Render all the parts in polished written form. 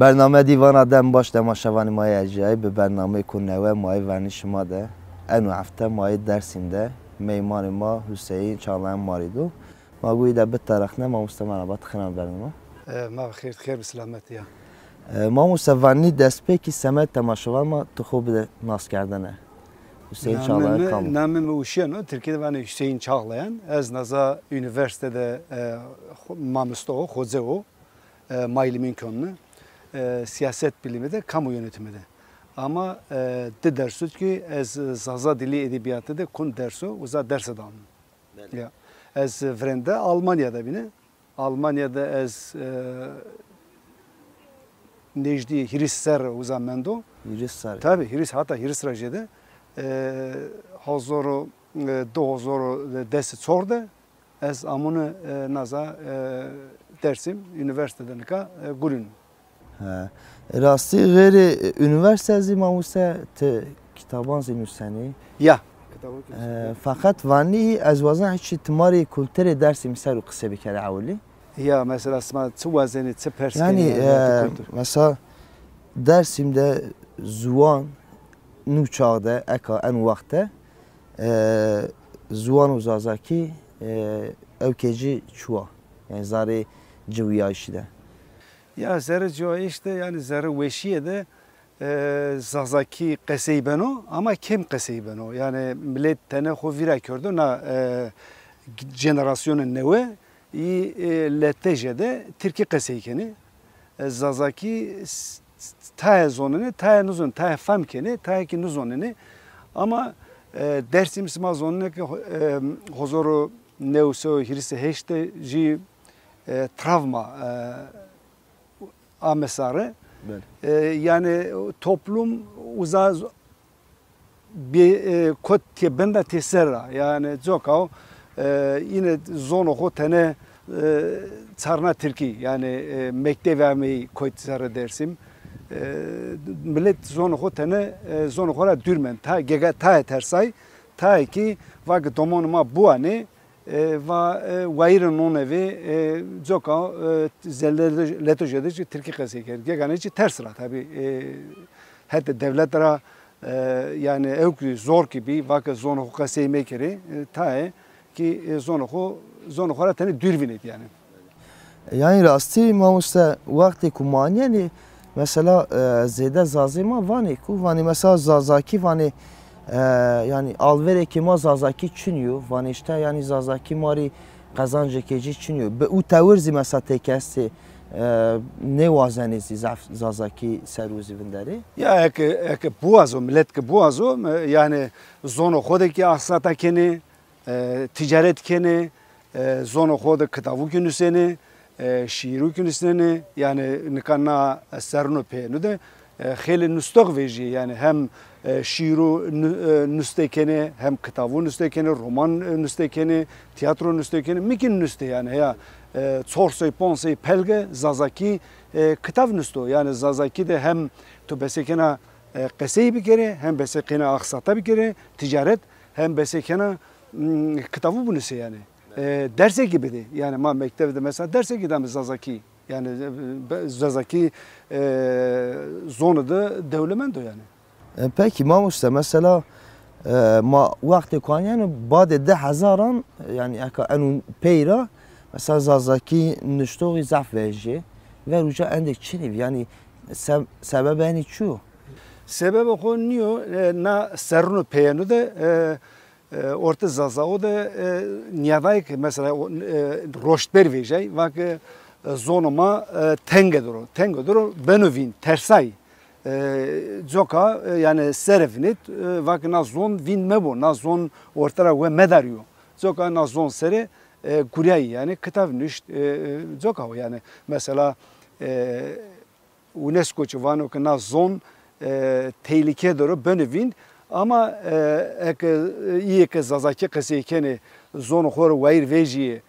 برنامه دیوان دم باش تماشاوانی مای اجایی به برنامه کننوه مای ورنیش ما ده اینو هفته مای درسیم ده میمان ما حسین چالان ماریدو ما گویی ده به ترخنه ما مستمرابات خنال برنامه ما بخیر خیر بسلامتی ما مستوانی دست پی که سمت تماشاوان ما تو خوب ناس کردنه Hüseyin Çağlayan kalmış. Namim Uşiyan, Türkiye'de ben Hüseyin Çağlayan. Ez naza üniversitede Mamustoğu, Hozeo, Maylimin konunu. Siyaset biliminde, kamu yönetiminde. Ama de dersi ki ez zaza dili edebiyatı da kun dersi, uza ders adam. Ya, ez vrende Almanya'da bine. Almanya'da ez Necdi Hirisser uza mendo. Hirisser. Tabii Hiris hatta Hiris rajede. Hazır doğru ders sordu. Ez amını naza dersim üniversiteden ka gurun. Rasti gayri üniversite zimamuse te kitaban zinusani. Ya. Fakat vani az vazan hiç timari kültürü dersi misal kısa bir kere avli. Ya mesela sma tsuwazeni tseperski. Yani mesela dersimde zuan نو چاده اکا ان وقته زوان و زازاکی اوکیجی چوا yani zari civiyayışı da. Ya zara civiyayışı da yani zara veşiye de zazaki qeseybeno ama kim qeseybeno yani millet tane xovira kördo na jenerasyonun neve i letejede Türkiye qeseykeni zazaki ta zonunu, ta nuzun, ta famkeni, ta ki nuzonunu ama dersimiz ma zonunu ki hozoru neuso hirisi heşte ji travma amesarı yani toplum uzaz bir kod ki bende tesera yani zokav yine zonu hotene çarna Türkiye yani mektevemi koytsarı dersim millet zonu hotene zonu hora dürmen ta gega ta tersay ta ki vag domonuma bu ani va vayrın onevi zoka zellerde letojede Türkiye kaseker gegane ci tersra tabi hatta devletlere yani evki zor gibi vag zonu kaseymekeri ta ki zonu hora tane dürvinet yani. Yani rasti mamusta vakti kumani yani mesela zede zazima vani ku vani mesela zazaki vani yani alvere ki ma zazaki çiniyor vani işte yani zazaki mari kazancı keci çiniyor be u tavırzi mesela tekesti ne vazenizi zazaki seruzi vindari ya ek buazo millet ki buazo yani zonu xodaki aksata keni ticaret keni zonu xoda kitabu günüseni şiiru künisini yani nikana serno pe de xeli nustaq veji yani hem şiiru nustekeni hem kitabu nustekeni roman nustekeni tiyatro nustekeni mikin nuste yani ya çorsay ponsay pelge zazaki kitab nusto yani zazaki de hem to besekena qesey bir kere hem besekena aksata bir kere ticaret hem besekena kitabı bunuse yani. Derse gibiydi. Yani ma mektebde mesela derse giden zazaki. Yani zazaki zonuda devlemendo yani. Peki mamusta mesela ma vakti kan yani bade 10,000 yani aka enu peyra mesela zazaki nüştoği zaf veji ve ruca endek çiniv yani sebebi hani çu. Sebebi konuyor na sernu peynu de orta zaza o da niyadayk mesela roştber vejay vak zonuma tenge duru benovin tersay zoka yani serefnit vak na zon vin mebo na zon ortara ve medaryo zoka na zon sere kuryay yani kitav nüşt zoka yani mesela UNESCO çuvano ki na zon tehlike duru benovin ama iyi ki zazaki qeseykeni zon xor wayr veji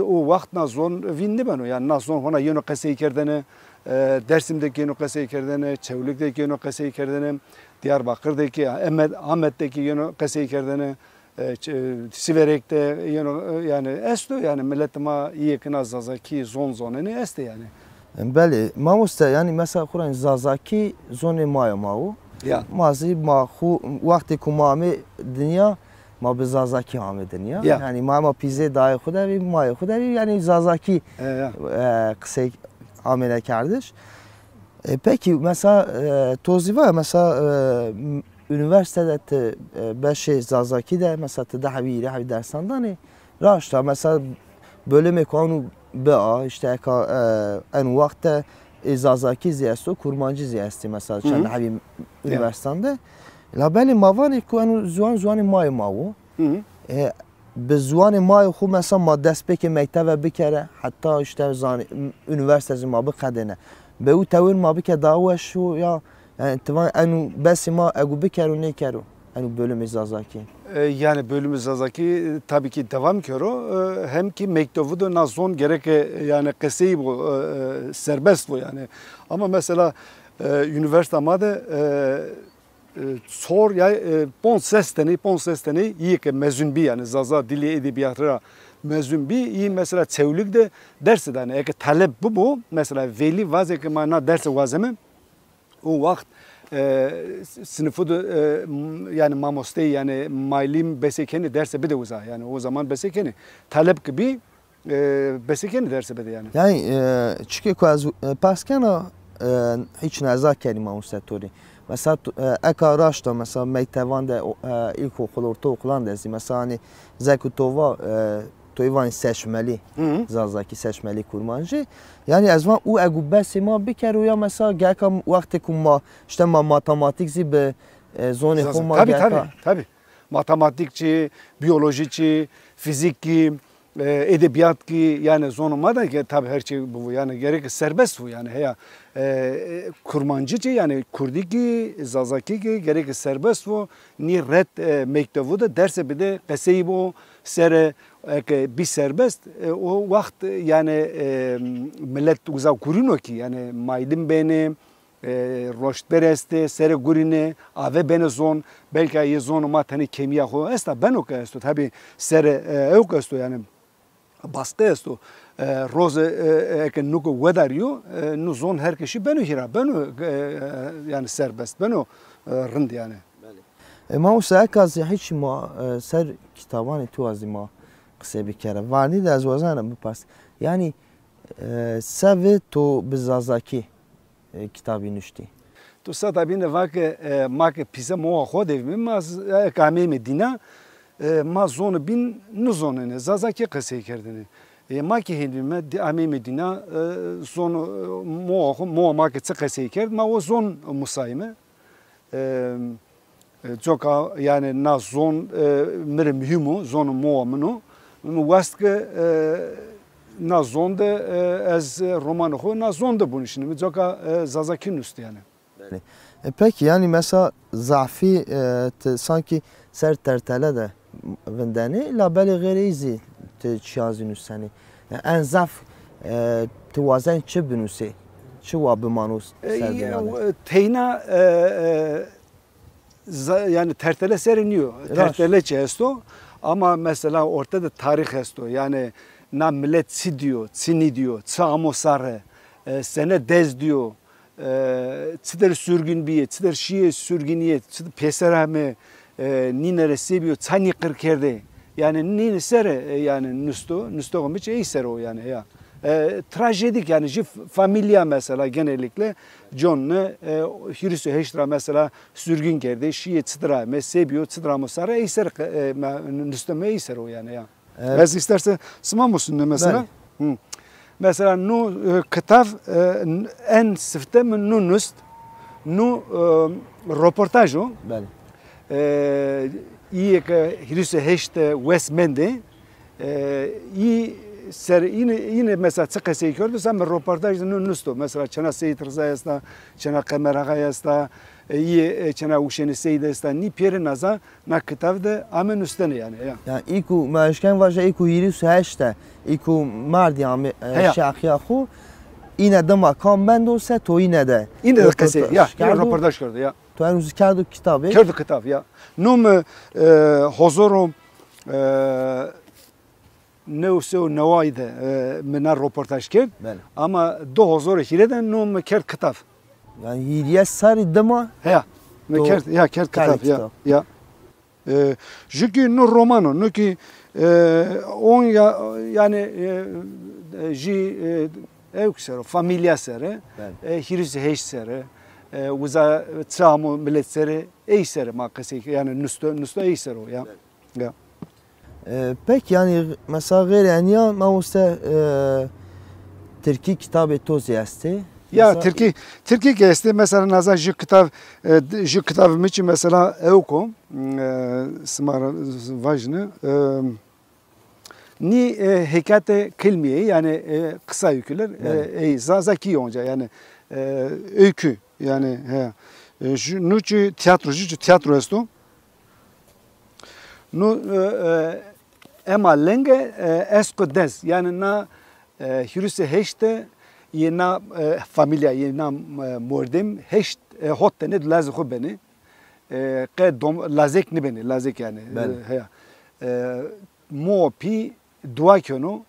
o vakt na zon vinni bano yani na zon hona yeno qeseykerdene Dersim'deki yeno qeseykerdene Çevlik'teki yeno qeseykerdene Diyarbakır'daki Ahmet'teki yeno qeseykerdene Siverek'te yeno yani esto yani milletime iyi ki na zazaki zon zoneni este yani. بله ماموستا یعنی مثلا خوران زازاکی زون مایا ماو Ya. مازی ما خو وقتی که ما همه دنیا ما به زازاکی همه دنیا یعنی ما پیزه دای خودی مای خودی یعنی زازاکی قصه عامله کردش peki mesela توضیح mesela üniversitede beşe zazaki de mesela tedavi dersandani raşta mesela bölümü konu ba işte en vakte zazaki ziyasto kurmancı ziyasti mesela çend habi üniversitede la beli mavani ku enu zuan may mavu به زوان ما خو مثلا ما دست بک مکتب بکره حتی işte زان üniversitesi ما بقدنه به او تور ما بک داوش یا yani tamam enu bes ma egu bikeru ne keru enu bölüm zazaki yani bölümü zazaki tabii ki devam kero hem ki mektubu da nazon gerek yani kısa bu serbest bu yani ama mesela üniversite amada sor ya pon sesteni iyi ki mezun bir yani zaza dili edebiyatı mezun bir iyi mesela çevlik de dersi de yani eğer talep bu mesela veli vazı ki mana dersi vazımı o vakit sınıfı da yani mamoste yani mailim besekeni derse bir de uza yani o zaman besekeni talep gibi besekeni derse bir de yani. Yani çünkü az paskana hiç nazar kelime mamostetori. Mesela ekaraşta mesela mektevanda ilkokul ortaokulan dezi mesela hani zekutova toyvan seçmeli zazaki seçmeli kurmancı yani azvan o egu besima bikeru ya mesela gelkam vakti kuma işte matematik zibe zone kuma tabii matematikçi biyolojici fizikçi edebiyat ki yani zonuma da tabii her şey bu yani gerek serbest bu yani ya kurmancıcı yani kurdiki zazaki ki gerek serbest bu ni red mektubu da derse bir de kısa bu sere bir serbest o vakit yani millet uzak kurunu ki yani maydım benim roştbereste sere gurine ave benezon belki ay zonuma tani kemiya ho esta ben o kasto tabii sere o kasto yani baskı esto roze que nuko vedariyo nu zon her kişi beni hira beni yani serbest beni rınd yani. ما وساكاز hiç ma ser kitaban tu azima kısa bir kere varni de azvazana bu pas yani seve to bizazaki kitabı nüşti. Tu sa da bine vake make pisa mo xodev mi maz kame medina ma zonu bin nu zonene zazaki kısa kerdini. ما که هندیم دی امی مدینا زون مو ما که تقصی کرد ما و زون مسایمه جوکا yani na zon mere mühimu zonu mo munu wast که na zonda az romanı ho na zonda bunu şimdi joka zazakin üstü yani. Peki yani mesela zafi sanki ser tertele de vendeni la beli gerizi چیازی نوسانی انزاف توازن چه بنوسی چه واب مانوس تینا yani tertele seriniyor tertele çesto ama mesela ortada tarih esto yani na millet si diyor sini diyor çamosare sene dez diyor tsider sürgün bir tsider şiye sürgüniyet peserame ninere sebiyor çani kırkerde yani nini sere yani nusto mi şey sere o yani ya trajedik yani familya mesela genellikle John'u Hürüsü Heştra mesela sürgün kerdi şiye çıtıra mesebiyo çıtıra mosara eyser nusto mi eyser o yani ya biz isterse sımamusun ne mesela mesela nu kitap en sıfte mi nu nust nu röportaj o iyi ki Hürüsü Heşte Westmende iyi ser yine mesela çıkası gördü sen röportajda nusto mesela çana Seyit Rıza yasta çana kamera yasta iyi çana uşeni Seyit yasta ni peri naza na kitapta amen üstüne yani ya. Yani iku maşken vaja iku Hürüsü Heşte iku mardi am şahiya xu yine de makam ben de olsa to yine de kısa ya röportaj gördü ya. تو هنوز کردو کتابه؟ کردو کتاب یا نوم حضورم نوسه و نوایده من رپورتاج کرد بله اما 2000 de نو کرد کتاب yani hiriye sarı dema ya کرد یا کرد کتاب یا جوکی نو رومانو نو کی اون yani جی اکسر فامیلیا سره هیریز هیچ سره وزا ترامو ملت سره ای سره ما کسی yani نستو ای سره ya peki yani mesela gayri yani ya mamusta Türkiye kitabı toz yasti ya Türkiye geçti mesela nazar ju kitabım için mesela evko smara vajne ni hikayete kelmiye yani kısa öyküler zaki onca yani öykü yani nuçu tiyatro esto nu ema lenge esko dez yani na hürüse heşte yena familya yena mordim heşt hotte ne lazı khu beni qed dom lazek ne beni lazek yani mo pi dua kyono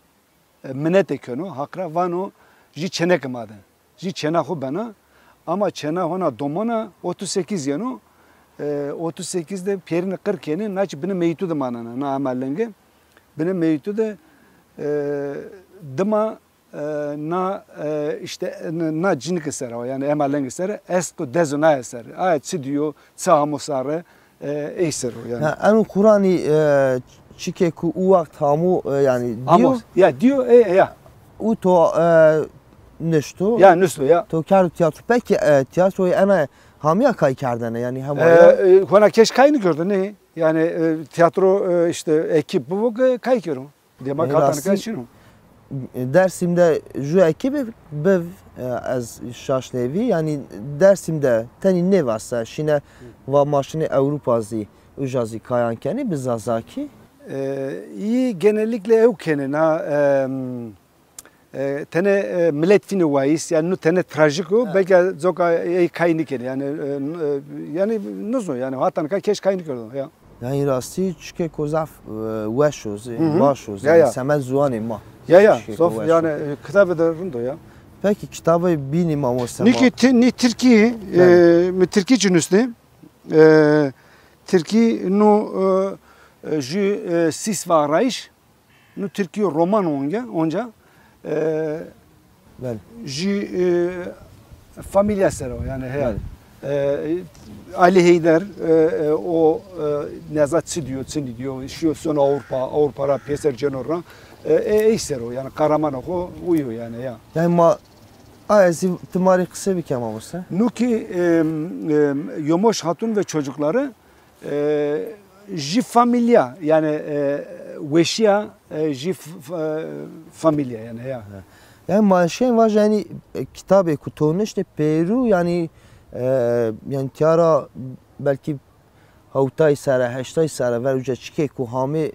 minete kyono hakra vano ji çene kemaden ji çena khu bana ama çena hona domona 38 yano 38'de perin 40 yeni naç benim meytu da manana na amallenge benim meytu da dama na işte na cinik eseri yani amallenge eseri esko dezona eseri ayet diyor samusare eser yani anu Kur'an'ı çike ku uakt hamu yani diyor ya diyor ya u to nişto ya nişto ya to kar tiyatro peki tiyatroyu ana hamiya kay kardane yani hem kona keş kayını gördü ne yani tiyatro işte ekip bu kay kiyorum demek kaltanı kaçıyor Dersimde ju ekibi bev az şaşlevi yani dersimde teni ne varsa şine va maşını Avrupa'zı ujazi kayankeni bizazaki iyi genellikle evkeni na tene millet fini vayis yani nu tene trajik o belki zoka kayını keni yani nuzo yani hatan ka keş kayını gördüm ya yani rasti çünkü kozaf weşoz başoz semel zuani ma ya sof yani kitabı da rundo ya peki kitabı binim ama sen ni Türkiye mi Türkiye cünüsü Türkiye no ju sis varayış no Türkiye roman onca ju familya sero yani Ali Heydar o nezatçı diyor şu son Avrupa'ra peser cenora eysero yani Karamanoko uyuyor yani ya. Yani ma ayzi tımarı kısa bir kemamışsa. Nuki Yomoş Hatun ve çocukları ji familya yani veşya ji familya yani ya. Yani ma şey var yani kitabı kutunu işte Peru yani yani tiyara belki havtay sara heştay sara ver uca çike ku hami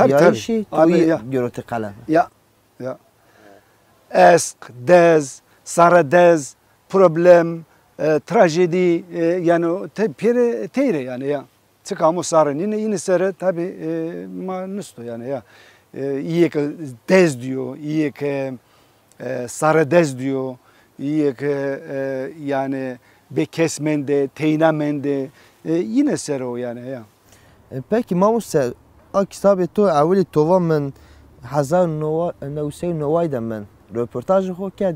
diyarişi toyi görüntü kalem. Ya esk dez sara dez problem trajedi yani teyre yani ya çıkamu sarın yine sara tabi manusto yani ya iyi ki dez diyor iyi ki sara dez diyor iyi ki yani bekesmende teynamende yine sera o yani ya. Peki mamusa a kitabı to avli tova men 1990 de men röportaj ho ke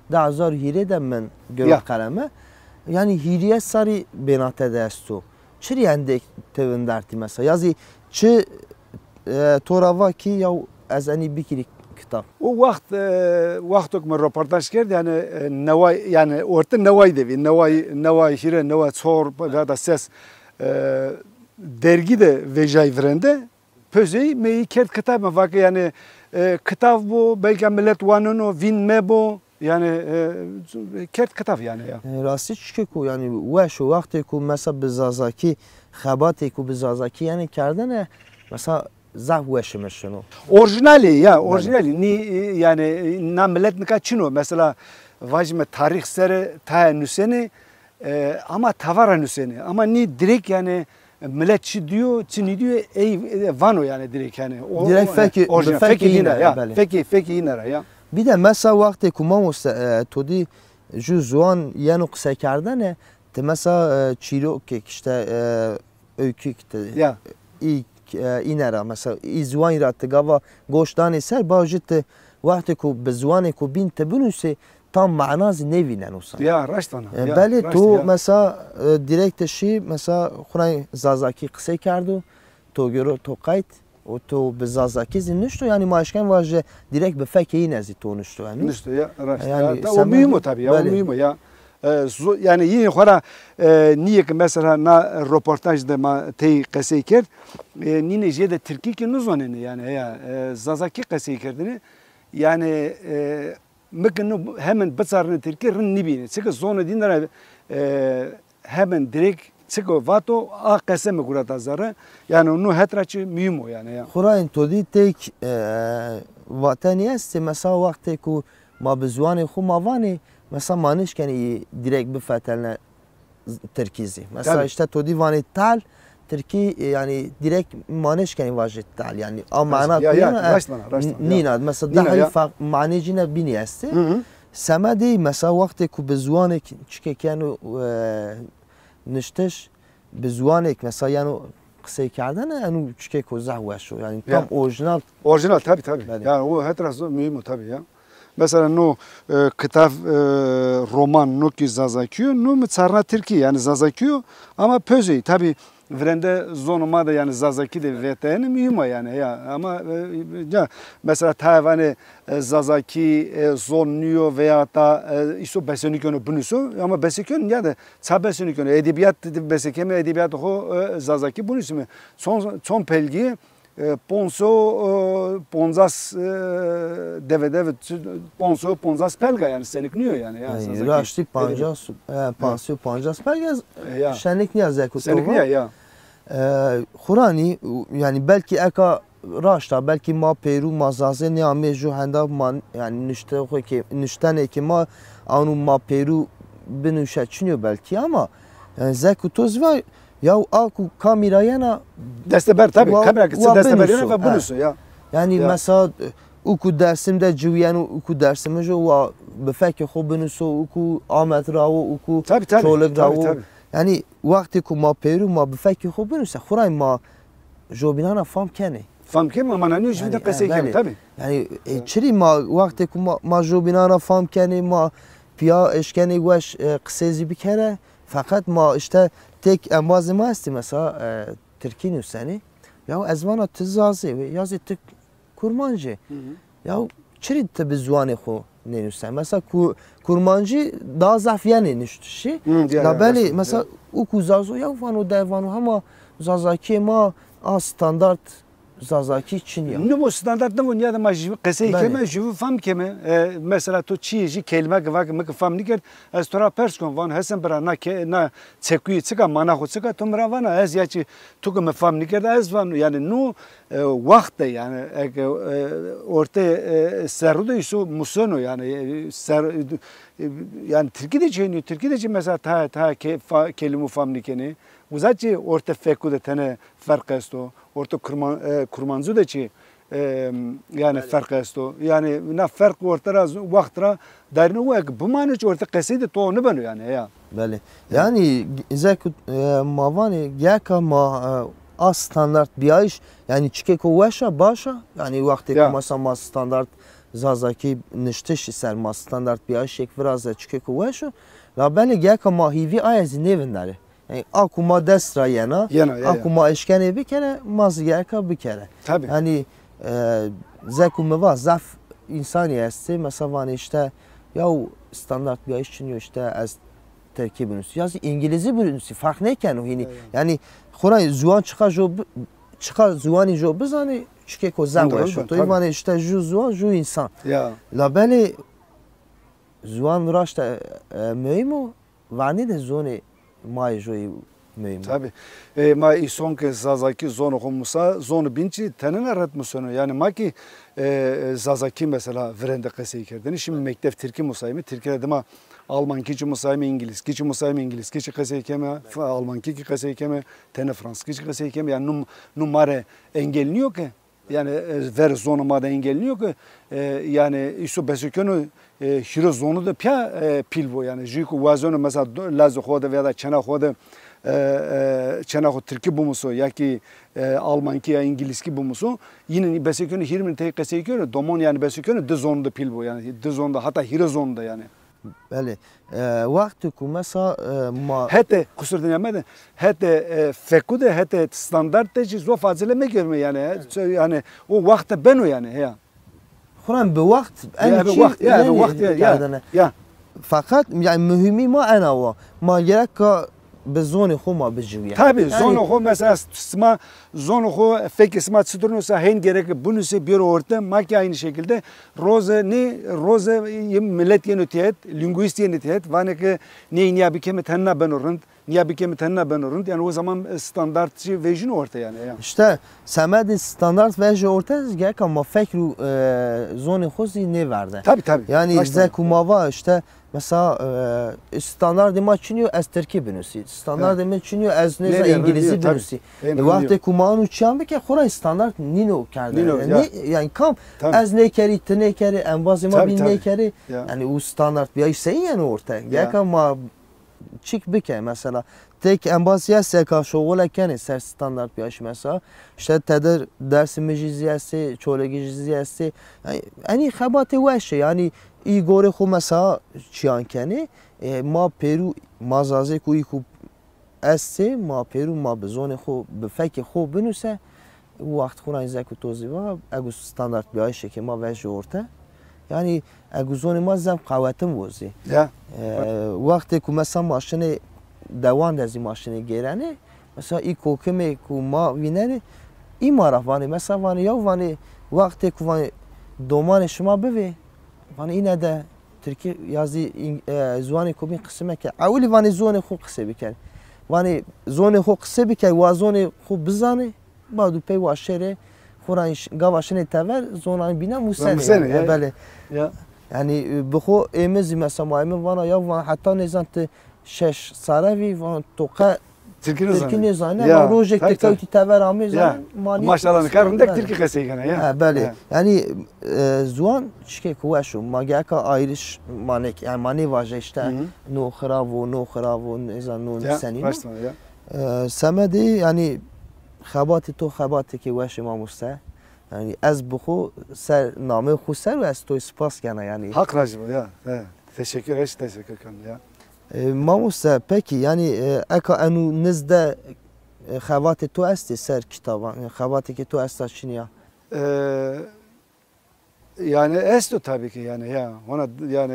1000 hire de men görüp kaleme yani hiriye sarı benate desto çiri endek tevinderti mesela yazı çi torava ki ya az ani bikiri kitap. O vaktuk men röportaj kerdi yani nevay yani orta nevay devi nevay hire nevay sor ya da ses dergide vejay vrende pözey meyi kert kitap mı vakı yani kitap bu belki millet vanunu vinme bu yani kert kitap yani ya. Rasti çünkü ku yani ve şu vakti ku mesela bizazaki xabati ku bizazaki yani kerdene mesela zah veşmişino. Orijinali ni yani na millet nika çino mesela vajme tarih sere ta nüseni ama tavara nüseni ama ni direkt yani millet çi diyor, çini diyor, ey vano yani direkt yani. Direkt feki, feki yine ya. beli. Feki yine ya. Bir de mesela vakti ku mamoste todi ju zuan yenu qise kerdene te mesela çirokek işte öykük te Ya. ilk inera mesela izwan iratte gava goştani ser bajit vakti ku bezwani ku bin te bunuse tam manazı nevinen olsa. Ya raştana. Beli tu mesela direkt şi mesela Xuray Zazaki qise kerdu to göre to kayıt o to be Zazaki zinişto yani maşken vaje direkt be fekeyi nezi tonuştu yani. İşte ya raştana. Yani O mühim o tabii ya. O mühim o ya. Yani yine xora niye ki mesela na röportajda ma tey qese kerd nine jede Türkiye ki nuzonene yani ya Zazaki qese kerdini yani mümkün hemen bitsarını Türkiye rin nibine. Çünkü zona dinler hemen direkt çünkü vato a qese mi kurata zara yani onu hetraçı mühim o yani ya. Xurayın todi tek vatani est mesela vakti ku ma bezwani xu mavani mesela manişkeni direkt bir fetelne Türkizi. Mesela Tabii. işte todi vani tal Türkiye yani direkt manişkeni vaje tal yani amana ya nina mesela daha fark manecine bini esti. Sema değil mesela vakti ku bezwanek çikekenu nişteş bezwanek mesela yani qise kerdene yani çikeko zahweşo yani tam orijinal. Orijinal tabii. Beli. Yani o hetrası mühim o tabii ya. Mesela no kitap roman no ki Zazakiyo no mu Tsarna Türkiye yani Zazakiyo ama pözey tabii vrende zonuma da yani Zazaki de veteni mühim o yani ya ama ya mesela Tayvan'ı Zazaki zonluyor veya da iso besenikonu bunusu ama besekon ya da ça besenikonu edebiyat besekeme edebiyat o Zazaki bunusu mu son pelgi Ponso ponzas devede ponso ponzas pelga yani senikniyor yani ya. Raşti panjas pansiyo panjas pelga şenlik niye zekut. Senikniyor ya. Xurani yani belki eka raşta belki ma Peru mazaze ne amejo henda man yani nişte o ki niştene ki ma anu ma Peru binuşa çınıyor belki ama zekutoz var. Ya aku kamerayana desteber tabii kamera kısa desteber yana ve bunusu ya. Yani mesela uku dersimde civiyanu uku dersime jo va befek xo bunusu uku Ahmet Rao uku Çolak Rao. Yani vakti ku ma Peru ma befek xo bunusu xuray ma jobinana fam kene. Fam kene ama nani jibde qese kene tabii. Yani çiri ma vakti ku ma jobinana fam kene ma piya eşkeni weş qsezi bir kere fakat ma işte tek embazı mı esti mesela Türkiye nüseni ya ezvana tizazı ve yazı tık kurmancı ya çiri tabi zuanı xo ne nüsen mesela kurmancı daha zafiyane nüştüşi la beli mesela uku zazo ya vano devano ama zazaki ma a standart Zazaki Çin ya. Ne bu standart ne bu ya da majı qese keme jüv fam keme mesela to çiğji kelime gvak mı fam niker az tora perskon van hesen bra na çekuyi çıka mana xo çıka tomra van az ya çi to keme fam niker az van yani no vakte yani orta seruda isu musono yani yani Türkiye'de mesela ta kelime fam nikeni Uzatçı orta fekude tane fark esto, orta kurmancı da çi yani fark esto, yani ne fark orta vaktra derine uyak bu manış orta kaside to ne banu yani ya. Beli. Yani zekut mavani yaka ma az standart biaş yani çikeko veşa başa yani vakti kumasa ma standart Zazaki nişteş ser ma standart biaş ek biraz çikeko veşa la beli yaka ma hivi ayazı nevinleri. Yani akuma destra yana akuma eşkene bir kere mazgerka bir kere. Tabii. Yani zekume var zaf insani esti mesela işte ya standart bir iş için işte az terkib ünüsü yazı İngilizce bir ünüsü fark neyken o hini yani Xuray zuan çıkar zuani jo bizani çünkü ko zavva şu to yani işte ju zuan ju insan. Ya. La beli zuan raşta mühim vani de zone May joy mühim. Tabii. Ma ison ke Zazaki zonu komusa zonu binci tenen aratmasını yani maki Zazaki mesela vrende qese kerdini şimdi mektep Türkiye musayimi Türkiye'de ma Almanki çi musayim İngilizki çi musayim İngilizki çi qesey keme Almanki ki qesey keme tene Franski çi qesey keme yani numare engelliyor ki yani ver zonuma da engelliyor ki yani isu besükönü hiro zonu da pya pilvo yani jiku vazonu mesela lazı xoda veya da çena xoda çena xo Türkçe bu musu ya ki Almanki ya İngilizki bu musu yine besükönü hirmin te qesey könü domon yani besükönü de zonda pilvo yani de zonda hatta hiro zonda yani. بله وقتی که مثلا ما Hete kusur dinlemedin. Hete fekude hete standart de çiz o fazla mı görme yani o vakte ben o yani ya. خورم به وقت Ya bir vakt ya bir vakt ya. فقط يعني مهمی ما انا و ما gerek که به زون خو ما بجویه. Tabii zonu xo mesela sma zonu xo fek sma çıtırnosa hen gerek bunu se bir orta maki aynı şekilde roze millet yönetiyet linguist yönetiyet vane ki ne niye bir keme tenna ben orund niye bir keme tenna ben orund yani o zaman standartçı vejin orta yani ya. İşte semedi standart veji orta gerek ama fikru zon xozi ne verdi. Tabii. Yani zekumava işte mesela standart ma çiniyor ez Türkçe binusi. Standart ma çiniyor ez ne İngilizce binusi. Vakti kuman uçan ki xora standart nino kardı. Yani kam ez ne keri tne keri en bazı ma bin ne keri yani o standart bir şey yani orta. Gerek ama çık bike mesela tek en bazı ya seka şoğula kene ser standart bir aş mesela işte teder dersi meciziyesi çologiziyesi yani xabate veşe yani İgore xo mesela çiyankeni ma Peru mazaze ku iku esse ma Peru ma bezone xo be feke xo binuse vakt xuna izek toziva egu standart bir ayşe ki ma veje orta yani egu zone ma zam qavatim vozi ya vakti ku mesela maşine devan dezi maşine gerane mesela iko keme ku ma vinene imara vani mesela vani ya vani vakti ku vani doman şuma beve vani yine de Türkiye yazı zuani kubin kısmı ki avli vani zone xo qise biker vani zone xo qise biker wa zone xo bizane badu pe wa şere xuran gavaşine tever zonan bina musene bale ya yani bu xo emez mesela emez vana ya vana hatta nezant şeş saravi van toqa Türkiye zane ama rojek tekavti tever amezan mani maşallah karında Türkiye qesey kana ya bale yani zuan çike kuvaşu magaka ayrış manek yani mani vaje işte no xravo nezan no seni semedi yani xabati to xabati ki vaş mamusta yani az bu ser namı xu ser ve sto spas kana yani hak racım ya teşekkür ederim ya ماموسا peki yani eka enu nizde xavatê to est ser kitaban xavatê ki to est çiniya yani esto tabii ki yani ya ona yani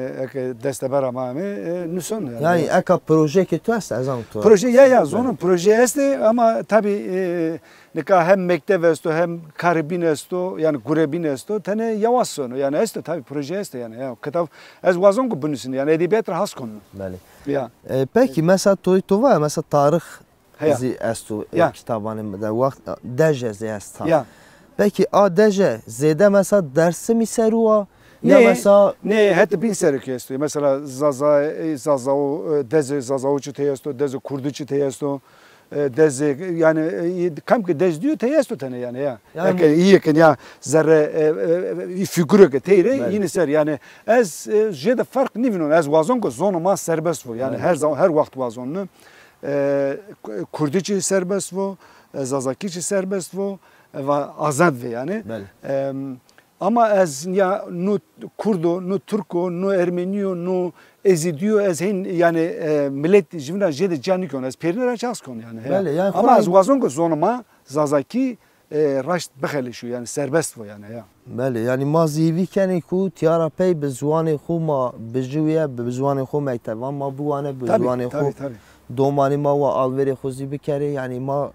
desteber ama nüson yani eka proje ki to est azam to proje ya zonun proje est ama tabii ne ka hem mektep esto hem karibin esto yani gurebin esto tane yavaş sonu yani esto tabii proje est yani ya kitap ez vazon ku bunusun yani edebiyat has konu bale ya peki mesela to var mesela tarih zi esto kitabanın da vakt deje zi est ya peki a deje zede mesela dersi mi serua ya mesela ne hep bin serki esto mesela zaza o çiteyesto deze kurdu çiteyesto deze yani kam ki dez diyor teyesto tane yani ya iyi ki ya zerre figürü ki teyre yine ser yani ez jede fark nivinon ez vazon ko zonuma serbest bu yani her vakit vazonlu kurdiçi serbest bu zazakiçi serbest bu ve azad ve yani ama ez ya nu Kurdo, nu Türko, nu Ermeniyo, nu ezidiyo ez hin yani millet jimna jede canikon ez perinera çaskon yani. Ama az vazon ko zonuma zazaki raşt bexeli şu yani serbest bu yani ya. Bale yani mazivi keni ku tiyara pey be zuani xuma bejuye be zuani xuma itavan ma buane be zuani xu domani ma ve alveri xuzi bikere yani ma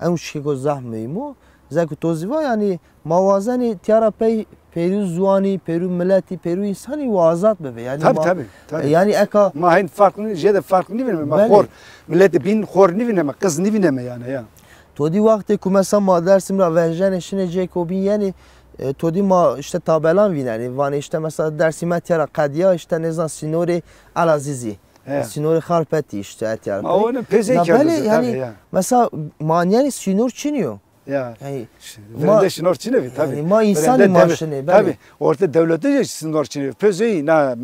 emşki ko zahmeymo زاكو توزيفا يعني موازنة تيارا بيرو زواني بيرو ملاتي بيرو إنساني وازات بفي يعني tabii. يعني أكا ما هين فرق جدا فرق نيفينما ما خور ملاتي بين خور نيفينما قز نيفينما يعني يا تودي وقت كو مثلا ما درسم را وجن شنه جيكوبي يعني تو دی ما işte tabelan vineri vani işte mesela Dersim'e tiyara kadiya işte ne zaman sinori alazizi sinori harpeti işte etiyar. Ma onu peze yani mesela manyani sinor çiniyor. Ya. Yani ma sinor çiniyor tabii. Yani ma insan maaşını. Tabii. Orta devlette sinor çiniyor. Peze na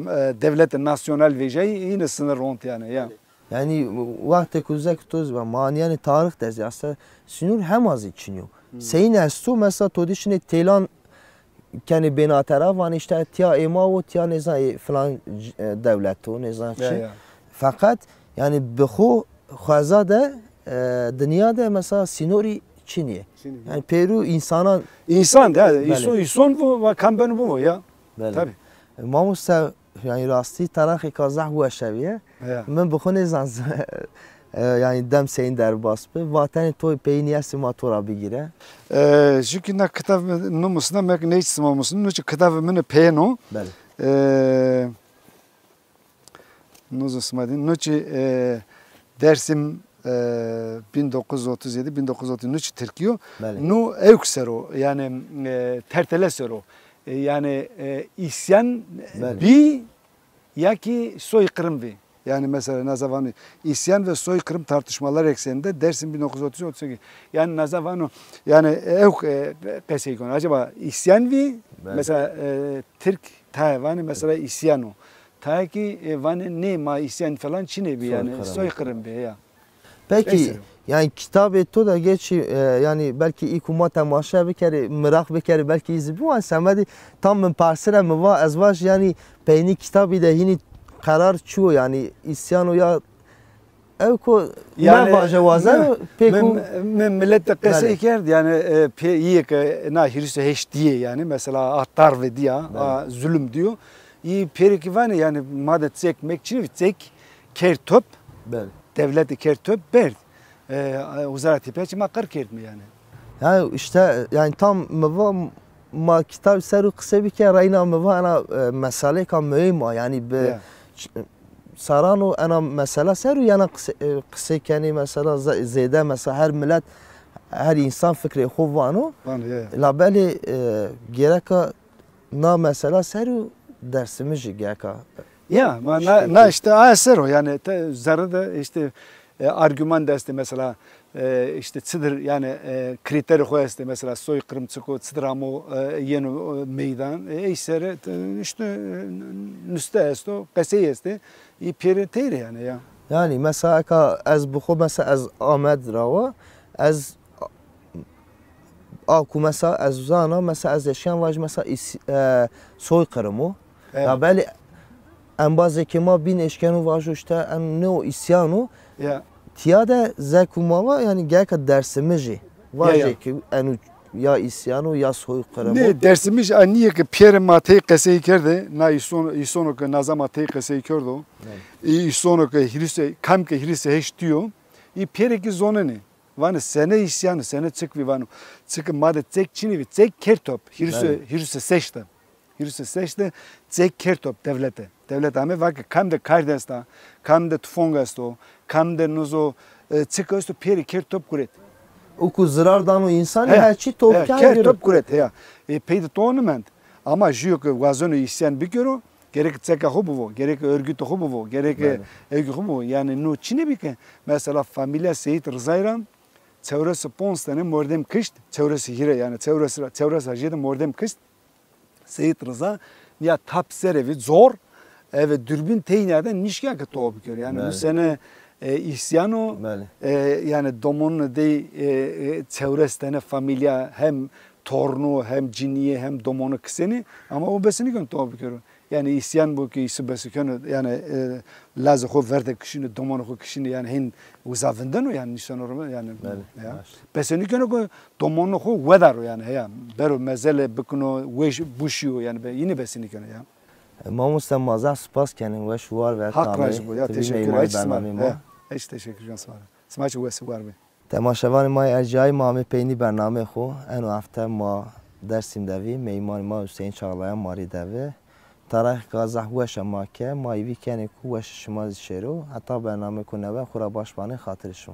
devletin nasyonal vejeyi yine sınır ont yani ya. Yani vakti kuzek toz ve manyani tarih dersi aslında sinor hem az çiniyor. Seyin estu mesela todişini telan kendi benatera van işte tiya ema o tiya nezai falan devlet o nezai. Fakat yani bixu xazade dünyada mesela sinori Çin'ye. Yani Peru insan ya insan bu ve kamben bu ya. Tabii. Mamusta yani rasti tarafı kazah bu şeviye. Ben bixu nezan yani dem seyin derbas be vatani toy peyniyesi motora bigire. Çünkü ne kitap numusuna mek ne isim olmasın. Çünkü kitabı mene peyno. Nuzu smadin. Nuçi Dersim 1937-1930 nuçi Türkiye. Nu evksero yani tertelesero. Yani isyan bir ya ki soykırım bir. Yani mesela Nazavanı isyan ve soykırım tartışmalar ekseninde Dersim 1938. Yani Nazavanı yani keseykon. Acaba isyan vi mesela Türk tayvanı mesela isyano. Ta ki vanı ne ma isyan falan Çin'e bir yani soykırım bir ya. Peki yani kitap etti da geç yani belki ilk umma temaşa bir kere merak bir kere belki izi bu an semedi tam ben parsele mi var azvaj yani peyni kitabı da yine karar çuğu yani isyano ya evko yani vajawaza peki millet de kese kerdi yani iyi ki na hirse heş diye yani mesela ahtar ve diye zulüm diyor. İyi peki var yani madet çekmek için çek kertop devleti kertop berdi. Uzarat ipeçi makar kertmi yani. Yani işte yani tam ma kitap seru kısa bir kere rayna meva ana mesele kan mühim yani be sarano ana mesele seru yana kısa kani mesela zede mesela her millet her insan fikri xovano la beli gereka na mesela seru dersimiz gereka ya na işte asero yani zarada işte argüman deste mesela işte çıdır yani kriteri koyaste mesela soykırım çıkıyor çıdıramo yeni meydan isere işte nüste esto kaseyeste iperi teyre yani ya. Yani mesela az bu mesela az Ahmet Rava az aku mesela az zana mesela az yaşayan var mesela soykırımı ya belli en bazı kema bin eşkenu var işte en ne o isyanu tiyada zekumava yani gerçek dersimizi var ki en ya isyanu ya soykırımı. Ne dersimiz anniye ki Pierre Matei kasey kerdi na isonu ki Nazam Matei kasey kerdo. İsonu ki hirise kam ki hirise heş diyor. Pierre ki zoneni. Vanı sene isyanı sene çıkvi vanı. Çıkı madet çek çini vi çek kertop hirise seçti. Hirise seçti çek kertop devlete. Devlet ame var ki kam de kardesta, kam de tufongasto, kam de nuzo çıkısto Pierre kertop kuret. Oku zırardan o insan her şey topkan kertop kuret ya. Peyde tournament. Ama jüyo ki vazonu isyan bir göro. Gerek çeka hubu, gerek örgüt hubu, gerek evgü hubu. Yani no çine bir ki mesela familya Seyit Rızayran çevresi Ponstan'ı mordem kışt, çevresi hire yani çevresi hacıydı mordem kışt. Seyit Rıza ya tapserevi zor ve dürbün teynlerden nişka ki toğu bir yani bu sene isyano yani domonlu dey çevresine familya hem tornu hem ciniye hem domonu kıseni ama o besini gön toğu bir yani isyan bu ki isi besi kön yani lazı ho verde kişini domonu ho kişini yani hin uzavinden o yani nişan orma yani ya besini kön o domonu ho vedar yani ya bero mezele bikuno weş buşu yani yine besini kön ya. Mamusta mazah spas kenin ve şu var ve tamam. Ya teşekkür ederim. Hiç teşekkür ederim sana. Smaç vesi var mı? Temaşavan ma ercai mami peyni bername xo eno hafta ma dersim devi meymar ma Hüseyin Çağlayan mari devi tarih gazah weşa ma ke ma ivi kene ku weş şima zişero hatta bername ku neve xura başbani xatirişo.